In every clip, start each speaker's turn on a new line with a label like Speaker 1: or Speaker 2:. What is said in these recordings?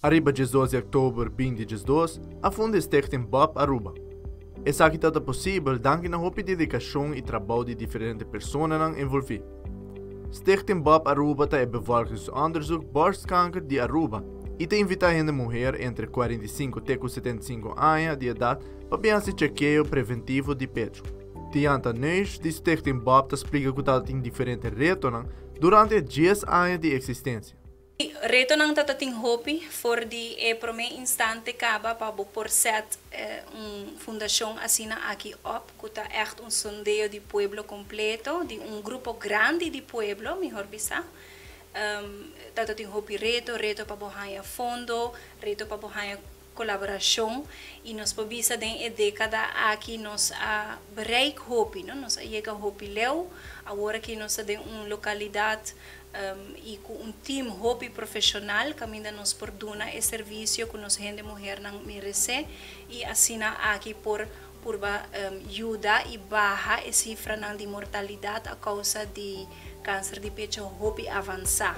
Speaker 1: Arriba 12 de outubro 2022, a funda Stichting Bob Aruba. Essa aqui é possível danke na hopi dedicação e trabalho de diferentes pessoas envolvidas. Stichting Bob Aruba é bevolkingsonderzoek borstkanker de Aruba e te invita a mulher entre 45 e 75 anos de idade para fazer chequeio preventivo de pecho. Diante nós, de Stichting Bob te explica que tem diferentes retos durante 10 anos de existência.
Speaker 2: Reto nang tatating hopi for di prome instante kaba pa por set fundação assina aqui op kuta echt sondeo di pueblo completo di grupo grande di pueblo mejor bisa tatating hopi reto pa bohaya fondo reto pa bohaya colaboração e nos pobisa den década aqui nos a bereik hopi no nos a chega hopi leu agora que nos a den localidade e com time hopi profissional que ainda nos perdona o serviço que nos gente mulher não merece e assina aqui por ajuda e barra a cifra de mortalidade a causa de câncer de pecho hopi avançar.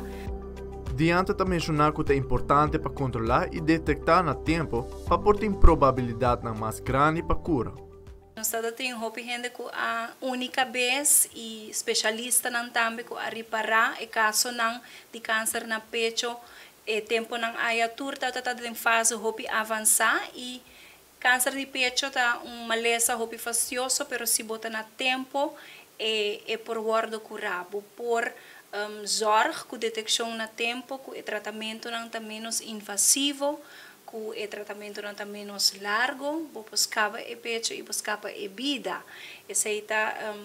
Speaker 1: Diante de mencionar que é importante para controlar e detectar a tempo para pôr probabilidade mais grande para cura.
Speaker 2: Nós temos hopi gente que a única vez e especialista não também que a reparar o caso de câncer na pecho e tempo não há turta em fase hopi avançar e câncer de pecho tá maleza hopi fastidioso, pero se bota na tempo é por guarda curado por zorg com detecção na tempo com o tratamento não tá menos invasivo com o tratamento não tá menos largo buscava o pecho e buscava a vida essa aí tá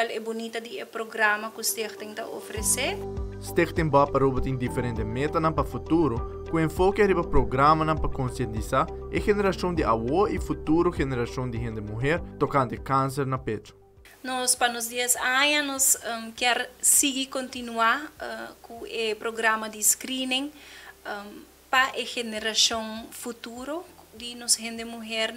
Speaker 2: é bonita de programa que o Stichting tá oferecer.
Speaker 1: Stichting Bob Aruba tem diferentes metas para o futuro com enfoque para programa para conscientizar a geração de avô e futuro geração de gente mulher tocante câncer na pecho.
Speaker 2: Nos para nos dias anos quer seguir continuar com o programa de screening para a geração futuro de nos gente mulher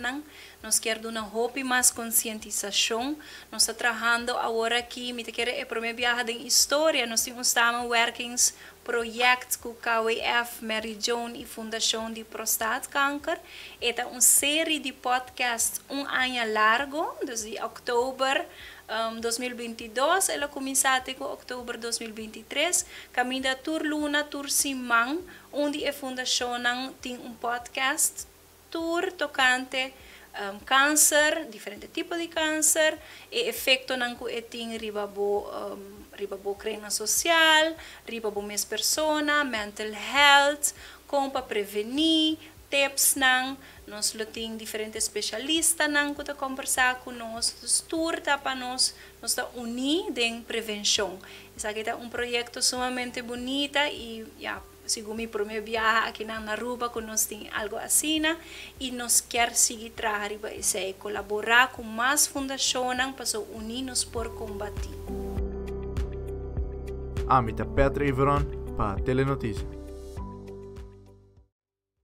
Speaker 2: nós quer dar uma hope mais conscientização nós está trabalhando agora aqui me quer é primeiro viagem em história nós temos workings projetos com KWF Mary Joan e Fundação de Prostaatkanker é uma série de podcasts ano largo desde outubro 2022 ela começou em outubro 2023 caminha tour luna tour simang onde a fundação tem podcast tour tocante câncer diferentes tipos de câncer e efeito que tem ribabo crena social ribabo mes persona mental health como para prevenir tips nós temos diferentes especialistas que estão conversar com nós, tour para nós unir em prevenção. Isso aqui é projeto sumamente bonito e segundo meu primeiro viagem aqui na Aruba, que nós temos algo assim e nós queremos seguir trabalhando e colaborar com mais fundações para unir-nos por combater.
Speaker 1: Amita Petra Iveron para Telenotícias.